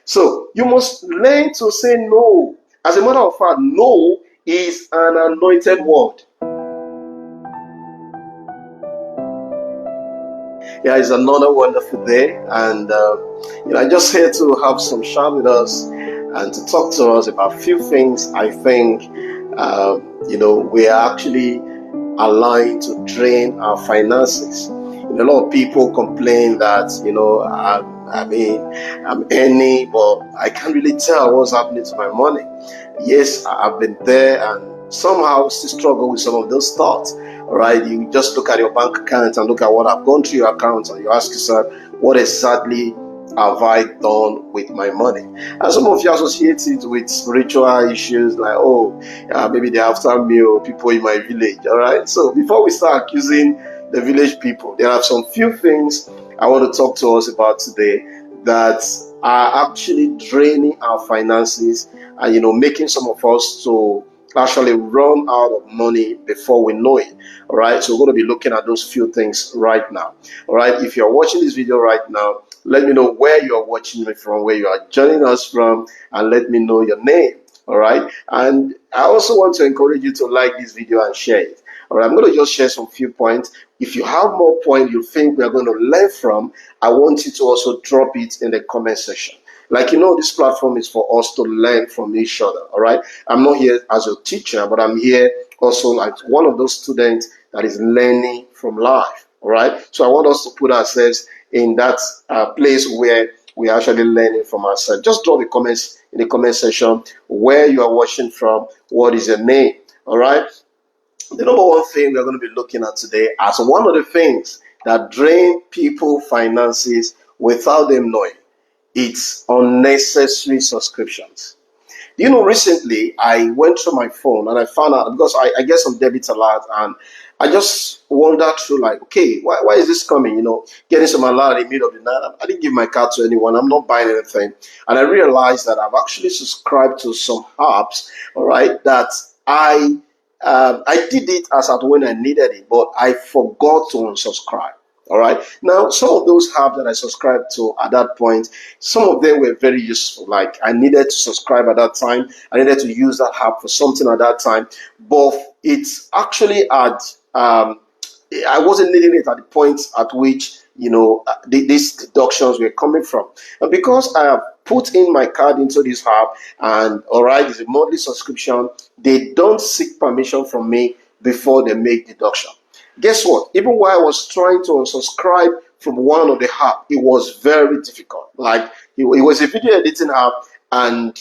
So you must learn to say no. As a matter of fact, no is an anointed word. Yeah, it's another wonderful day, and I'm just here to have some chat with us and to talk to us about a few things. I think we are actually allowing to drain our finances. A lot of people complain that I'm earning, but I can't really tell what's happening to my money. Yes, I've been there and somehow still struggle with some of those thoughts. All right, you just look at your bank account and look at what I've gone through your account, and you ask yourself, what exactly have I done with my money? And some of you associate it with spiritual issues like, maybe the after meal people in my village. All right, so before we start accusing the village people, there are some few things I want to talk to us about today that are actually draining our finances and making some of us to actually run out of money before we know it. All right, so we're going to be looking at those few things right now. All right, if you're watching this video right now, let me know where you are watching me from, where you are joining us from, and let me know your name. All right, and I also want to encourage you to like this video and share it. All right, I'm going to just share some few points. If you have more points you think we are going to learn from, I want you to also drop it in the comment section. This platform is for us to learn from each other. All right, I'm not here as a teacher, but I'm here also like one of those students that is learning from life. All right, so I want us to put ourselves in that place where we're actually learning from ourselves. Just drop the comments in the comment section where you are watching from, what is your name. All right, the number one thing we're going to be looking at today as one of the things that drain people finances without them knowing, it's unnecessary subscriptions. Recently I went through my phone and I found out, because I get some debit alert, and I just wandered through like, okay, why is this coming? Getting some alert in the middle of the night. I didn't give my card to anyone. I'm not buying anything. And I realized that I've actually subscribed to some apps, all right, that I did it as at when I needed it, but I forgot to unsubscribe. All right. Now, some of those apps that I subscribed to at that point, some of them were very useful. Like I needed to subscribe at that time. I needed to use that app for something at that time. But it's actually I wasn't needing it at the point at which, these deductions were coming from. And because I have put in my card into this app and, all right, it's a monthly subscription, they don't seek permission from me before they make deduction. Guess what? Even while I was trying to unsubscribe from one of the app, it was very difficult. Like it was a video editing app, and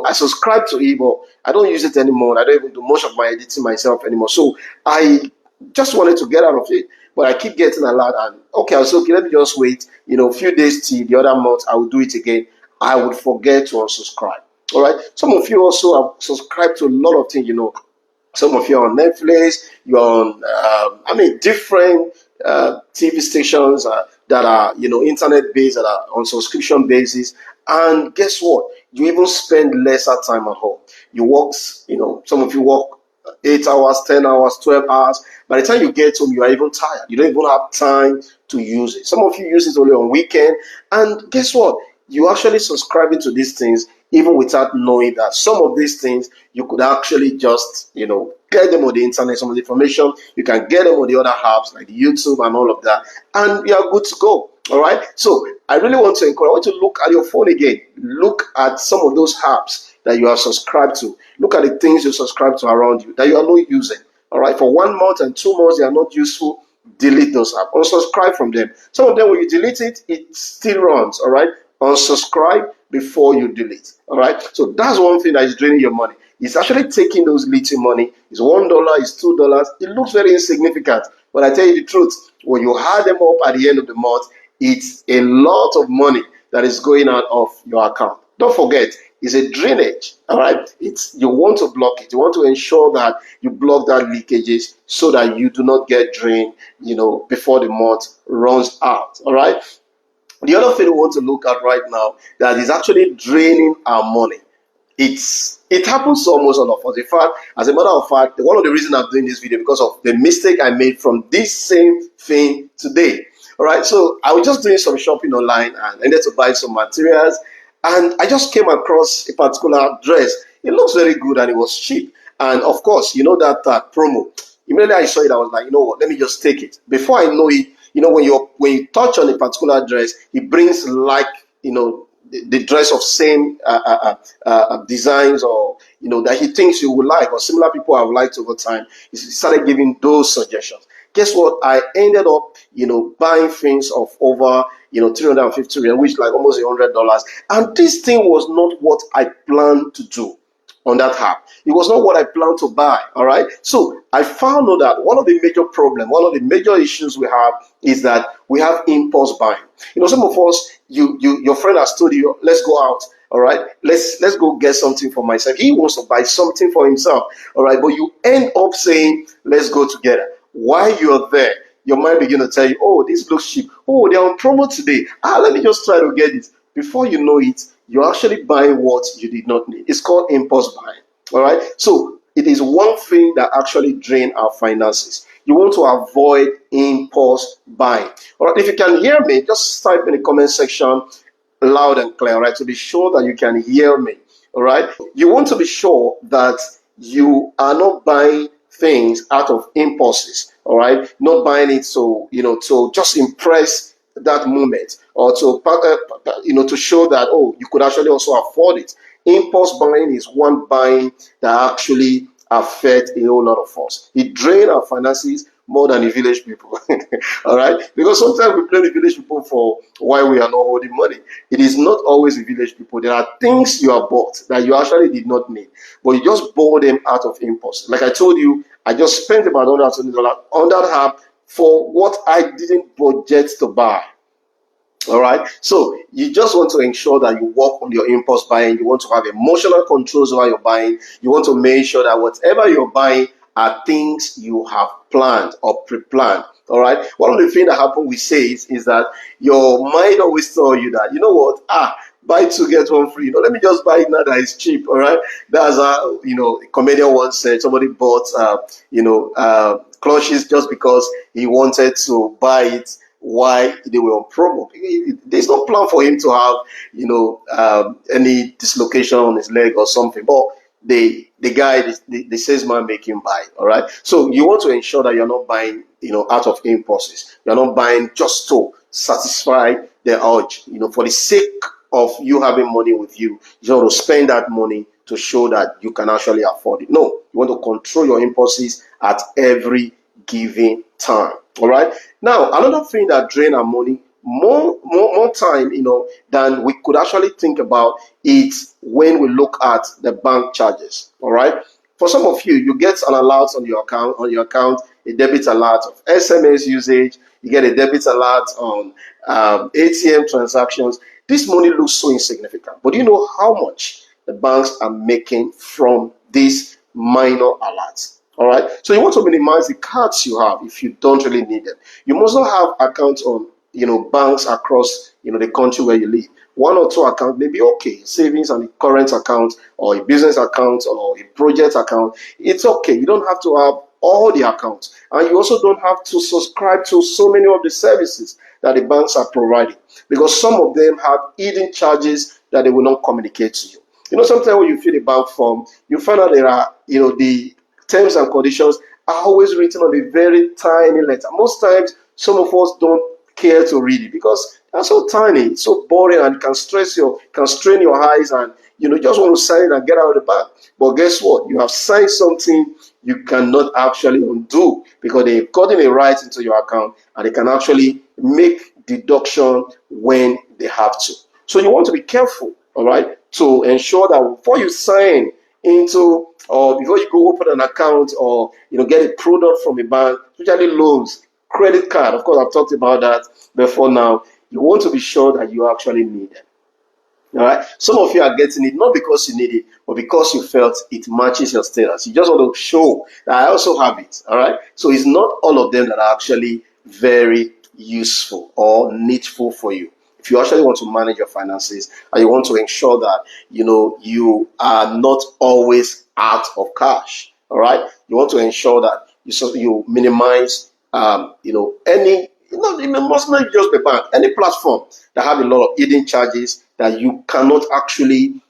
I subscribed to it, but I don't use it anymore. I don't even do much of my editing myself anymore. So I just wanted to get out of it, but I keep getting alert. And okay, I was okay. Let me just wait. A few days till the other month, I will do it again. I would forget to unsubscribe. All right. Some of you also have subscribed to a lot of things. Some of you are on Netflix, you're on, different TV stations that are, internet-based, that are on subscription basis. And guess what? You even spend lesser time at home. You work, some of you work 8 hours, 10 hours, 12 hours. By the time you get home, you are even tired. You don't even have time to use it. Some of you use it only on weekend. And guess what? You actually subscribing to these things even without knowing that some of these things you could actually just, get them on the internet, some of the information, you can get them on the other apps like YouTube and all of that, and you are good to go. All right. So I really want to encourage, I want to look at your phone again. Look at some of those apps that you have subscribed to. Look at the things you subscribe to around you that you are not using. All right. For 1 month and 2 months, they are not useful. Delete those apps. Unsubscribe from them. Some of them, when you delete it, it still runs. All right. Unsubscribe before you delete. All right. So that's one thing that is draining your money. It's actually taking those little money. It's $1, it's $2. It looks very insignificant. But I tell you the truth, when you add them up at the end of the month, it's a lot of money that is going out of your account. Don't forget, it's a drainage. All right. You want to block it. You want to ensure that you block that leakages so that you do not get drained, before the month runs out. All right. The other thing we want to look at right now that is actually draining our money. It happens to almost all of us. In fact, as a matter of fact, one of the reasons I'm doing this video because of the mistake I made from this same thing today. All right, so I was just doing some shopping online and I needed to buy some materials, And I just came across a particular dress. It looks very good and it was cheap. And of course, that promo. Immediately I saw it, I was like, you know what, let me just take it. Before I know it, when you touch on a particular dress, it brings like, the dress of same designs, or that he thinks you would like, or similar people have liked over time. He started giving those suggestions. Guess what? I ended up, buying things of over, 350 riyal, which is like almost $100. And this thing was not what I planned to do on that app. It was not what I planned to buy. All right. So I found out that one of the major problems, one of the major issues we have is that we have impulse buying. Some of us, your friend has told you, let's go out. All right, let's go get something for myself. He wants to buy something for himself. All right, but you end up saying, let's go together. While you're there, your mind begin to tell you, oh, this looks cheap. Oh, they're on promo today. Let me just try to get it. Before you know it, you're actually buying what you did not need. It's called impulse buying. All right. So it is one thing that actually drains our finances. You want to avoid impulse buying. All right. If you can hear me, just type in the comment section loud and clear, right? To be sure that you can hear me. All right. You want to be sure that you are not buying things out of impulses. All right. Not buying it to just impress that moment, or to show that, oh, you could actually also afford it. Impulse buying is one buying that actually affects a whole lot of us. It drains our finances more than the village people. All right, because sometimes we blame the village people for why we are not holding money. It is not always the village people. There are things you have bought that you actually did not need, but you just bought them out of impulse. Like I told you, I just spent about $120 on that app for what I didn't budget to buy. All right. So you just want to ensure that you work on your impulse buying. You want to have emotional controls over your buying. You want to make sure that whatever you're buying are things you have planned or pre-planned. All right. One of the things that happen with sales is that your mind always tell you that, you know what, buy two get one free. Let me just buy it now that it's cheap. All right. That's how a comedian once said somebody bought clutches just because he wanted to buy it why they were on promo. There's no plan for him to have, any dislocation on his leg or something. But the guy, the salesman, make him buy. All right. So you want to ensure that you're not buying, out of impulses. You're not buying just to satisfy the urge. For the sake of you having money with you, you want to spend that money to show that you can actually afford it. No, you want to control your impulses at every given time. All right. Now, another thing that drains our money more time, than we could actually think about it when we look at the bank charges. All right. For some of you, you get an alert on your account, a debit alert of SMS usage. You get a debit alert on ATM transactions. This money looks so insignificant, but do you know how much the banks are making from these minor alerts? All right. So you want to minimize the cards you have if you don't really need them. You must not have accounts on, banks across, the country where you live. One or two accounts may be okay. Savings and a current account, or a business account, or a project account. It's okay. You don't have to have all the accounts. And you also don't have to subscribe to so many of the services that the banks are providing, because some of them have hidden charges that they will not communicate to you. Sometimes when you fill a bank form, you find out there are, the terms and conditions are always written on a very tiny letter. Most times, some of us don't care to read it because they're so tiny, it's so boring, and can strain your eyes, and you just want to sign it and get out of the bank. But guess what? You have signed something you cannot actually undo, because they've gotten a right into your account and they can actually make deduction when they have to. So you want to be careful, all right, to ensure that before you sign into, or before you go open an account, or get a product from a bank, especially loans, credit card. Of course, I've talked about that before. Now you want to be sure that you actually need them. All right. Some of you are getting it not because you need it, but because you felt it matches your status. You just want to show that I also have it. All right. So it's not all of them that are actually very useful or needful for you. If you actually want to manage your finances and you want to ensure that you are not always out of cash, all right, you want to ensure that you minimize any it must not just be bank. Any platform that have a lot of hidden charges that you cannot actually,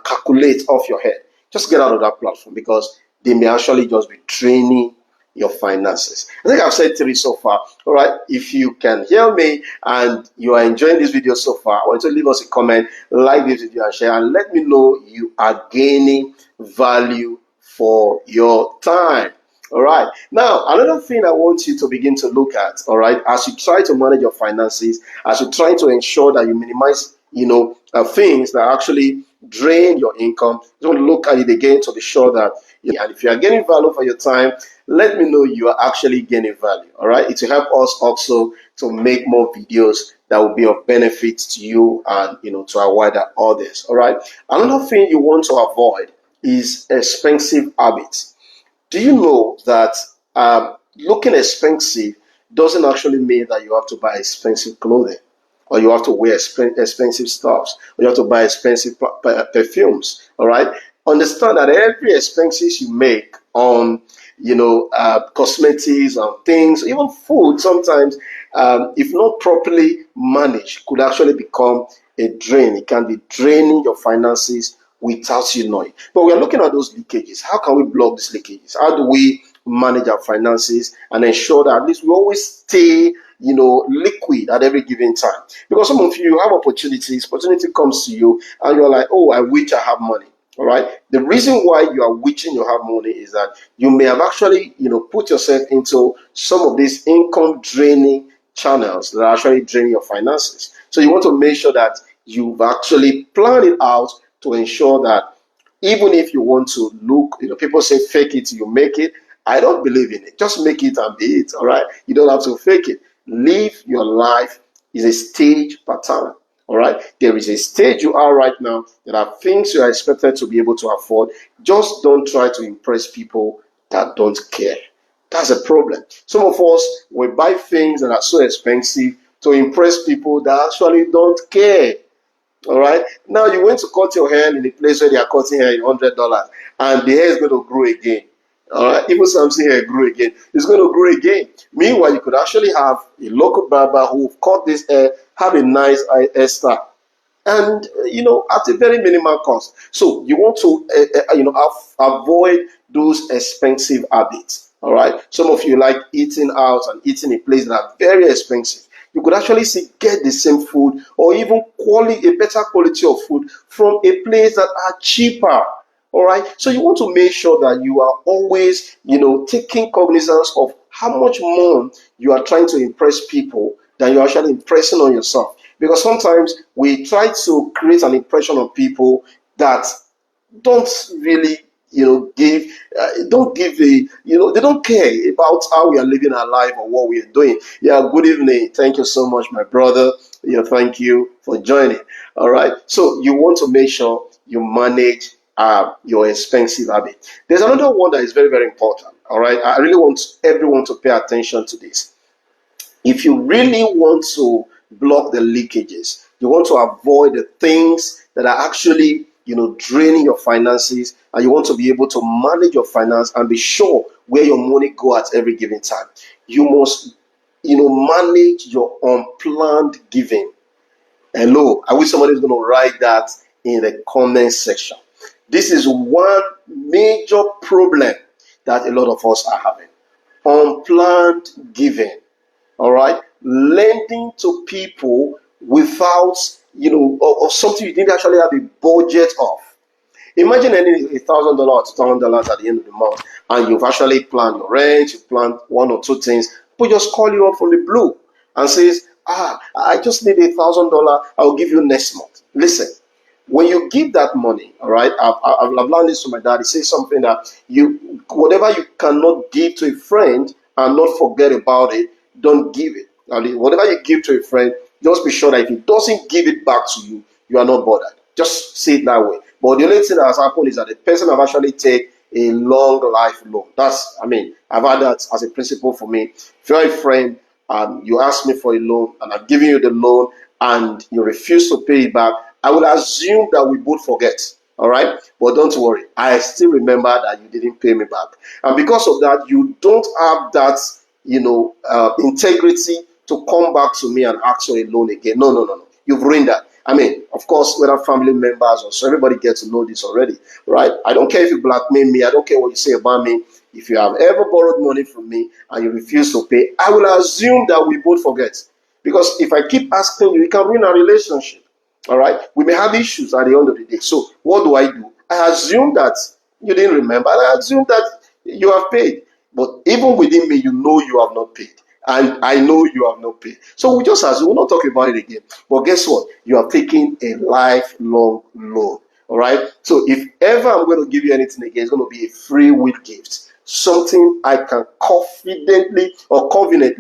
calculate off your head, just get out of that platform because they may actually just be draining your finances. I think I've said three so far. All right. If you can hear me and you are enjoying this video so far, I want you to leave us a comment, like this video and share, and let me know you are gaining value for your time. All right. Now, another thing I want you to begin to look at, all right, as you try to manage your finances, as you try to ensure that you minimize, things that actually drain your income, you want to look at it again to be sure that, and if you are getting value for your time, let me know you are actually gaining value. All right. It will help us also to make more videos that will be of benefit to you and, to our wider audience. All right. Another thing you want to avoid is expensive habits. Do you know that looking expensive doesn't actually mean that you have to buy expensive clothing, or you have to wear expensive stuffs, or you have to buy expensive perfumes? All right. Understand that every expenses you make on, cosmetics and things, even food, sometimes, if not properly managed, could actually become a drain. It can be draining your finances without you knowing. But we are looking at those leakages. How can we block these leakages? How do we manage our finances and ensure that at least we always stay, liquid at every given time? Because some of you have opportunity comes to you and you're like, oh, I wish I have money. All right. The reason why you are wishing you have money is that you may have actually, put yourself into some of these income draining channels that are actually draining your finances. So you want to make sure that you've actually planned it out to ensure that even if you want to look, people say fake it till you make it. I don't believe in it. Just make it and be it. All right. You don't have to fake it. Live your life is a stage pattern. All right. There is a stage you are right now. There are things you are expected to be able to afford. Just don't try to impress people that don't care. That's a problem. Some of us will buy things that are so expensive to impress people that actually don't care. All right. Now you went to cut your hair in a place where they are cutting hair in $100, and the hair is going to grow again. All right. Even something hair grew again. It's going to grow again. Meanwhile, you could actually have a local barber who cut this hair, have a nice hairstyle, and at a very minimal cost. So you want to avoid those expensive habits. All right. Some of you like eating out and eating in places that are very expensive. You could actually get the same food or even a better quality of food from a place that are cheaper. All right. So you want to make sure that you are always, taking cognizance of how much more you are trying to impress people than you're actually impressing on yourself. Because sometimes we try to create an impression on people that don't really don't give they don't care about how we are living our life or what we are doing. Yeah, good evening. Thank you so much, my brother. Yeah, thank you for joining. All right. So you want to make sure you manage your expensive habit. There's another one that is very, very important. All right. I really want everyone to pay attention to this. If you really want to block the leakages, you want to avoid the things that are actually draining your finances, and you want to be able to manage your finance and be sure where your money go at every given time. You must manage your unplanned giving. Hello, I wish somebody is going to write that in the comment section. This is one major problem that a lot of us are having. Unplanned giving. All right, lending to people without or something you didn't actually have a budget of. Imagine earning $1,000 or $2,000 at the end of the month, and you've actually planned your rent, you planned one or two things, but just call you up from the blue and says, I just need $1,000. I'll give you next month. Listen, when you give that money, all right, I've learned this from my dad. He says something that whatever you cannot give to a friend and not forget about it, don't give it. Whatever you give to a friend, just be sure that if he doesn't give it back to you, you are not bothered. Just say it that way. But the only thing that has happened is that the person have actually taken a long life loan. I've had that as a principle for me. If you're a friend and you ask me for a loan and I've given you the loan and you refuse to pay it back, I would assume that we both forget. All right. But don't worry. I still remember that you didn't pay me back. And because of that, you don't have that integrity to come back to me and ask for a loan again. No, no, no, no. You've ruined that. I mean, of course, whether family members or so, everybody gets to know this already, right? I don't care if you blackmail me. I don't care what you say about me. If you have ever borrowed money from me and you refuse to pay, I will assume that we both forget. Because if I keep asking you, it can ruin our relationship. All right? We may have issues at the end of the day. So what do? I assume that you didn't remember. And I assume that you have paid. But even within me, you know you have not paid. And I know you have not paid. So we just assume, we're not talking about it again. But guess what? You are taking a lifelong loan. All right? So if ever I'm going to give you anything again, it's going to be a free will gift. Something I can confidently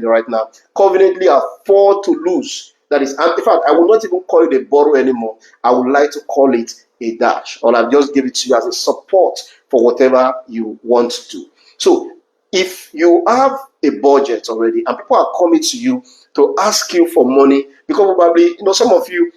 right now, confidently afford to lose. That is, in fact, I will not even call it a borrow anymore. I would like to call it a dash, or I'll just give it to you as a support for whatever you want to do. So if you have a budget already and people are coming to you to ask you for money, because probably, some of you,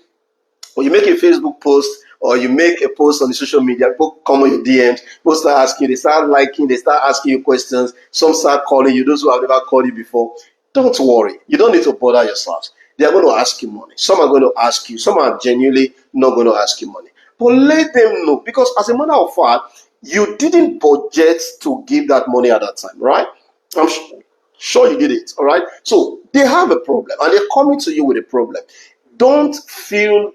when you make a Facebook post or you make a post on the social media, people come on your DMs, people start asking, they start liking, they start asking you questions, some start calling you, those who have never called you before. Don't worry. You don't need to bother yourselves. They are going to ask you money. Some are going to ask you. Some are genuinely not going to ask you money. But let them know, because as a matter of fact, you didn't budget to give that money at that time, right? I'm sure you did it, all right? So they have a problem and they're coming to you with a problem. Don't feel,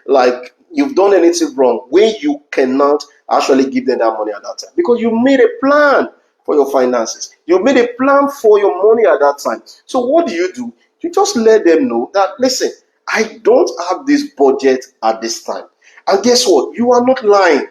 like you've done anything wrong when you cannot actually give them that money at that time, because you made a plan for your finances. You made a plan for your money at that time. So what do? You just let them know that, listen, I don't have this budget at this time. And guess what? You are not lying.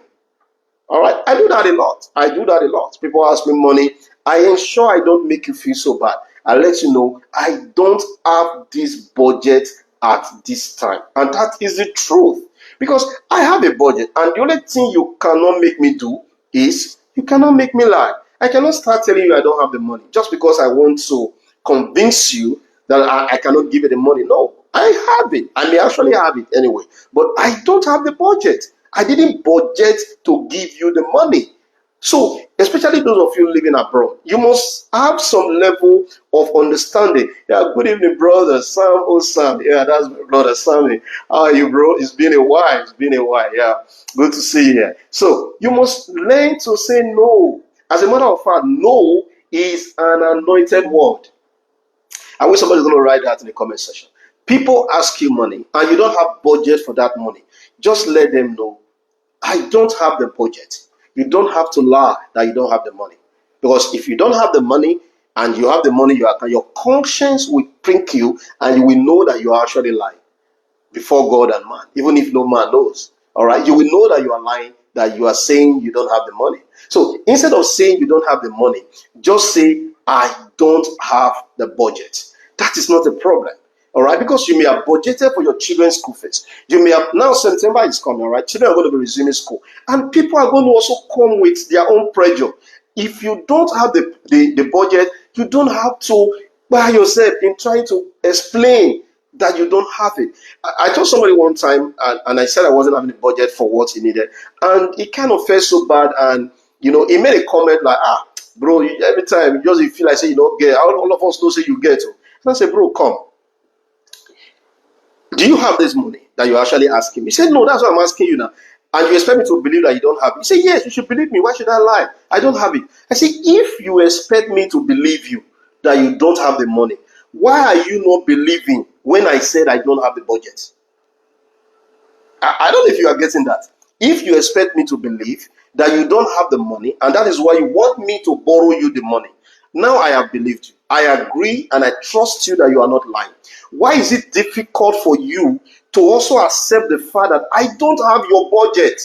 All right? I do that a lot. People ask me money. I ensure I don't make you feel so bad. I let you know I don't have this budget at this time. And that is the truth. Because I have a budget. And the only thing you cannot make me do is you cannot make me lie. I cannot start telling you I don't have the money just because I want to convince you that I cannot give you the money. No, I have it. I may actually have it anyway. But I don't have the budget. I didn't budget to give you the money. So, especially those of you living abroad, you must have some level of understanding. Yeah, good evening, brother Sam. Oh, Sam. Yeah, that's my brother Sammy. How are you, bro? It's been a while. Yeah, good to see you here. So, you must learn to say no. As a matter of fact, no is an anointed word. I wish somebody's going to write that in the comment section. People ask you money and you don't have budget for that money. Just let them know, I don't have the budget. You don't have to lie that you don't have the money. Because if you don't have the money and you have the money, your conscience will prick you and you will know that you are actually lying before God and man, even if no man knows. All right, you will know that you are lying, that you are saying you don't have the money. So instead of saying you don't have the money, just say, I don't have the budget. That is not a problem. All right, because you may have budgeted for your children's school fees. You may have, now September is coming, all right? Children are going to be resuming school. And people are going to also come with their own pressure. If you don't have the budget, you don't have to by yourself in trying to explain that you don't have it. I told somebody one time, and I said I wasn't having a budget for what he needed. And he kind of felt so bad. And, he made a comment like, bro, every time you feel like say you don't get, all of us know say you get. And I said, bro, come. Do you have this money that you're actually asking me? He said, no, that's what I'm asking you now. And you expect me to believe that you don't have it? He said, yes, you should believe me. Why should I lie? I don't have it. I said, if you expect me to believe you that you don't have the money, why are you not believing when I said I don't have the budget? I don't know if you are getting that. If you expect me to believe that you don't have the money, and that is why you want me to borrow you the money, now I have believed you. I agree and I trust you that you are not lying. Why is it difficult for you to also accept the fact that I don't have your budget?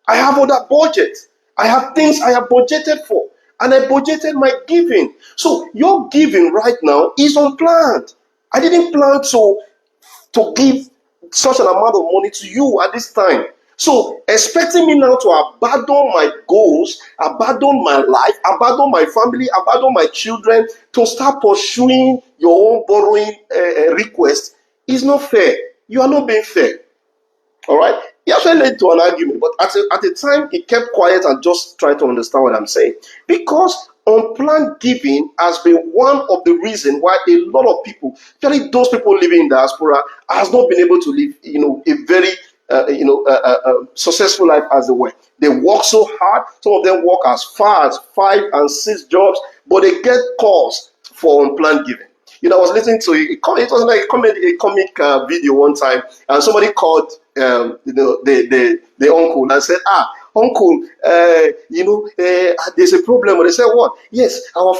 I have other budget. I have things I have budgeted for. And I budgeted my giving. So your giving right now is unplanned. I didn't plan to give such an amount of money to you at this time. So expecting me now to abandon my goals, abandon my life, abandon my family, abandon my children to start pursuing your own borrowing request is not fair. You are not being fair. All right? He actually led to an argument, but at the time he kept quiet and just tried to understand what I'm saying. Because unplanned giving has been one of the reasons why a lot of people, especially those people living in diaspora, has not been able to live, a very successful life as they were. They work so hard. Some of them work as far as 5 and 6 jobs, but they get calls for unplanned giving. I was listening to it was like a comic video one time, and somebody called the uncle and said, uncle, there's a problem. And they said, what? Yes, our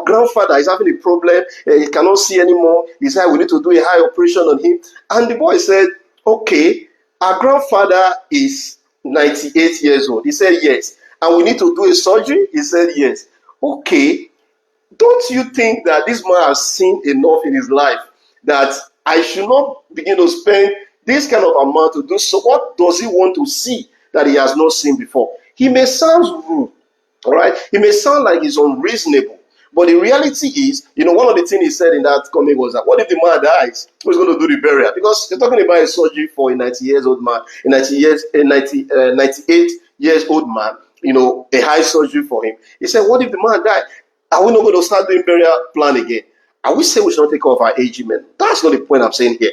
grandfather is having a problem. He cannot see anymore. He said, we need to do a high operation on him. And the boy said, okay, our grandfather is 98 years old. He said, yes. And we need to do a surgery? He said, yes. Okay. Don't you think that this man has seen enough in his life that I should not begin to spend this kind of amount to do so? What does he want to see that he has not seen before? He may sound rude, all right? He may sound like he's unreasonable, but the reality is, one of the things he said in that comic was that, what if the man dies? Who's going to do the burial? Because you're talking about a surgery for a 98 years old man, a 98 years old man, a high surgery for him. He said, what if the man died? Are we not going to start doing burial plan again? Are we saying we should not take care of our aging men? That's not the point I'm saying here.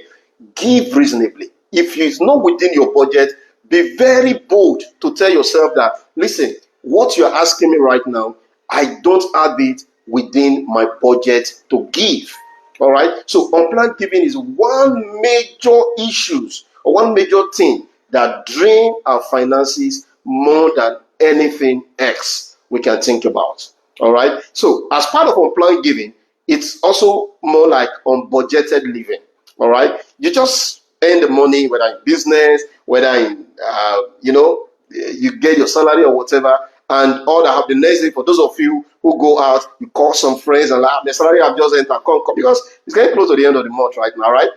Give reasonably. If it's not within your budget, be very bold to tell yourself that, listen, what you're asking me right now, I don't have it within my budget to give. All right? So unplanned giving is one major issue or one major thing that drain our finances more than anything else we can think about. All right. So as part of unplanned giving, it's also more like unbudgeted living. All right. You just earn the money, whether in business, whether in, you get your salary or whatever. And all that happen the next day, for those of you who go out, you call some friends and like, the salary I've just entered, come, because it's getting close to the end of the month right now, right?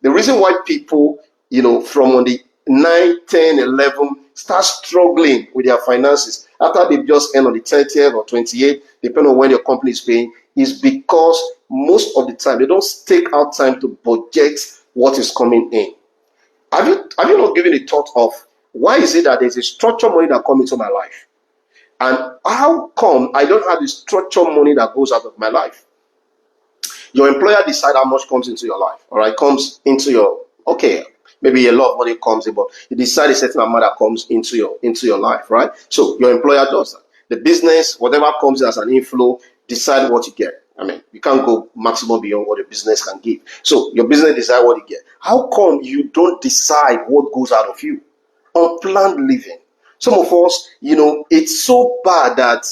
The reason why people, from on the 9, 10, 11, start struggling with their finances after they've just earned on the 30th or 28th, depending on when your company is paying, is because most of the time they don't take out time to budget what is coming in. Have you not given a thought of why is it that there's a structured money that comes into my life? And how come I don't have the structured money that goes out of my life? Your employer decides how much comes into your life, all right? Comes into your, okay, maybe a lot of money comes in, but you decide a certain amount that comes into your life, right? So your employer does that. The business, whatever comes in as an inflow, decide what you get. I mean, you can't go maximum beyond what your business can give. So your business decide what you get. How come you don't decide what goes out of you? Unplanned living. Some of us, it's so bad that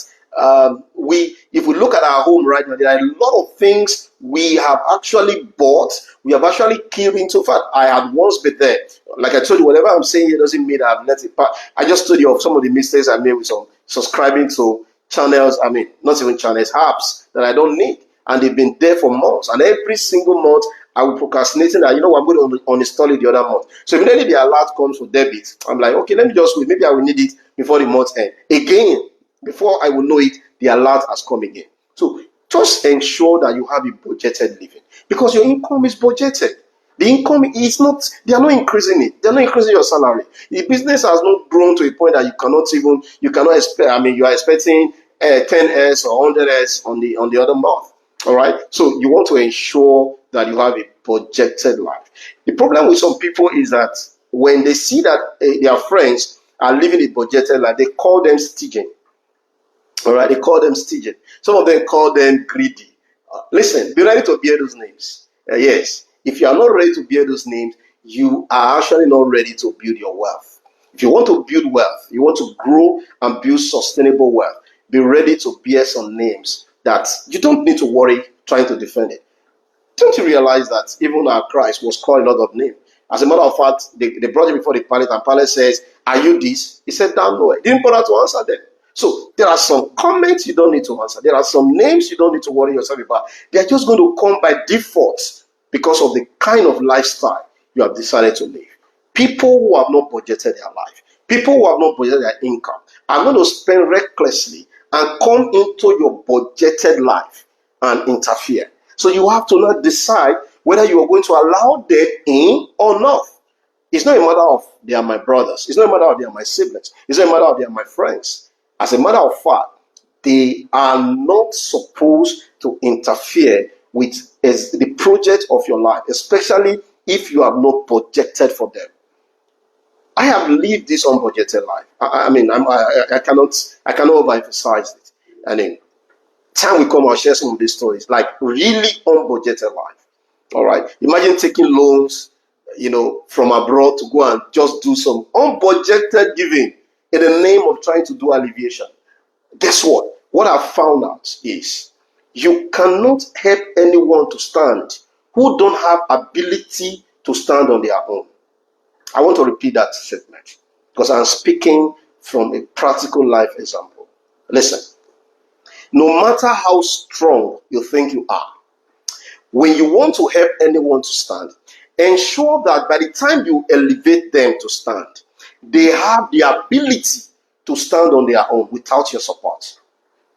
if we look at our home right now, there are a lot of things we have actually bought, we have actually killed into. In fact, I had once been there. Like I told you, whatever I'm saying here doesn't mean that I've let it pass. I just told you of some of the mistakes I made with some subscribing to channels, not even channels, apps that I don't need. And they've been there for months. And every single month, I will procrastinating that, I'm going to uninstall it the other month. So immediately the alert comes for debit, I'm like, okay, let me just wait. Maybe I will need it before the month end. Again, before I will know it, the alert has come again. So just ensure that you have a budgeted living, because your income is budgeted. The income is not, they are not increasing it. They are not increasing your salary. The business has not grown to a point that you cannot expect, you are expecting 10s or 100s on the other month. All right. So you want to ensure that you have a budgeted life. The problem with some people is that when they see that their friends are living a budgeted life, they call them stingy. All right. They call them stingy. Some of them call them greedy. Listen, be ready to bear those names. Yes. If you are not ready to bear those names, you are actually not ready to build your wealth. If you want to build wealth, you want to grow and build sustainable wealth, be ready to bear some names that you don't need to worry trying to defend it. Don't you realize that even our Christ was called a lot of names? As a matter of fact, they brought him before the Pilate, and Pilate says, "Are you this?" He said, "Damn no." He didn't bother to answer them. So there are some comments you don't need to answer. There are some names you don't need to worry yourself about. They are just going to come by default because of the kind of lifestyle you have decided to live. People who have not budgeted their life, people who have not budgeted their income, are going to spend recklessly and come into your budgeted life and interfere. So you have to not decide whether you are going to allow them in or not. It's not a matter of they are my brothers. It's not a matter of they are my siblings. It's not a matter of they are my friends. As a matter of fact, they are not supposed to interfere with the project of your life, especially if you have not budgeted for them. I have lived this unbudgeted life. I cannot overemphasize it. And then time will come, I'll share some of these stories, like really unbudgeted life. All right. Imagine taking loans, from abroad to go and just do some unbudgeted giving in the name of trying to do alleviation. Guess what? What I've found out is you cannot help anyone to stand who don't have ability to stand on their own. I want to repeat that statement because I'm speaking from a practical life example. Listen, no matter how strong you think you are, when you want to help anyone to stand, ensure that by the time you elevate them to stand, they have the ability to stand on their own without your support.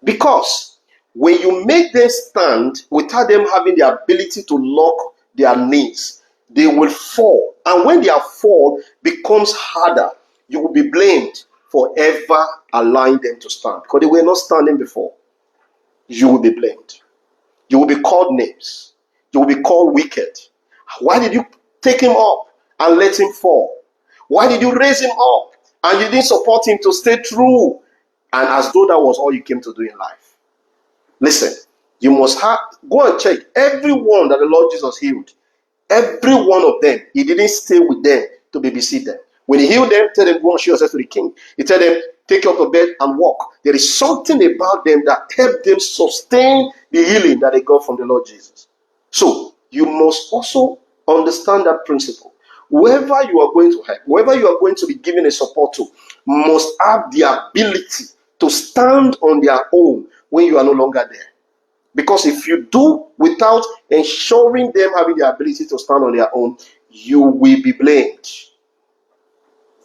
Because when you make them stand without them having the ability to lock their knees, they will fall. And when their fall becomes harder, you will be blamed for ever allowing them to stand. Because they were not standing before. You will be blamed. You will be called names. You will be called wicked. Why did you take him up and let him fall? Why did you raise him up and you didn't support him to stay true? And as though that was all you came to do in life. Listen, you must go and check everyone that the Lord Jesus healed. Every one of them, he didn't stay with them to babysit them. When he healed them, tell them, go and show yourself to the king. He tell them, take up your bed and walk. There is something about them that helped them sustain the healing that they got from the Lord Jesus. So, you must also understand that principle. Whoever you are going to help, whoever you are going to be giving a support to, must have the ability to stand on their own when you are no longer there. Because if you do without ensuring them having the ability to stand on their own, you will be blamed.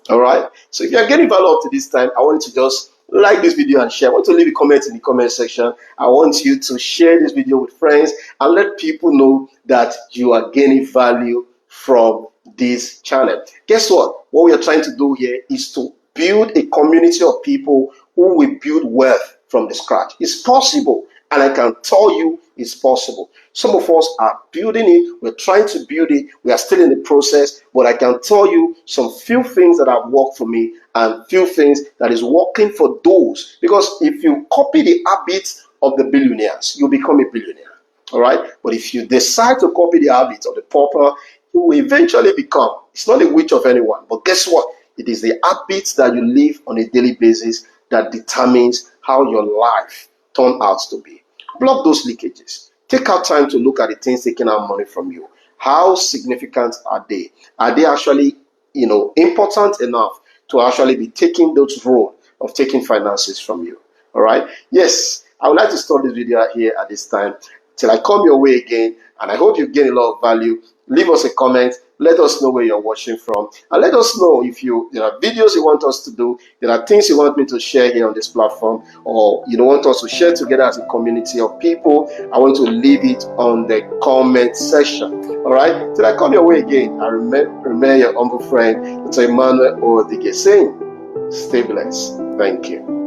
All right? So if you are getting value up to this time, I want you to just like this video and share. I want to leave a comment in the comment section. I want you to share this video with friends and let people know that you are gaining value from this channel. Guess what? What we are trying to do here is to build a community of people who will build wealth from the scratch. It's possible. And I can tell you it's possible. Some of us are building it. We're trying to build it. We are still in the process. But I can tell you some few things that have worked for me and few things that is working for those. Because if you copy the habits of the billionaires, you become a billionaire. All right? But if you decide to copy the habits of the pauper, you will eventually become. It's not a wish of anyone. But guess what? It is the habits that you live on a daily basis that determines how your life turns out to be. Block those leakages. Take out time to look at the things taking out money from you. How significant are they? Are they actually, important enough to actually be taking those role of taking finances from you? All right. Yes, I would like to stop this video here at this time till I come your way again. And I hope you gain a lot of value. Leave us a comment. Let us know where you're watching from. And let us know if there are videos you want us to do, there are things you want me to share here on this platform, or you don't want us to share together as a community of people. I want to leave it on the comment section. All right? Till I come your way again, I remain your humble friend. It's Emmanuel O saying, stay blessed. Thank you.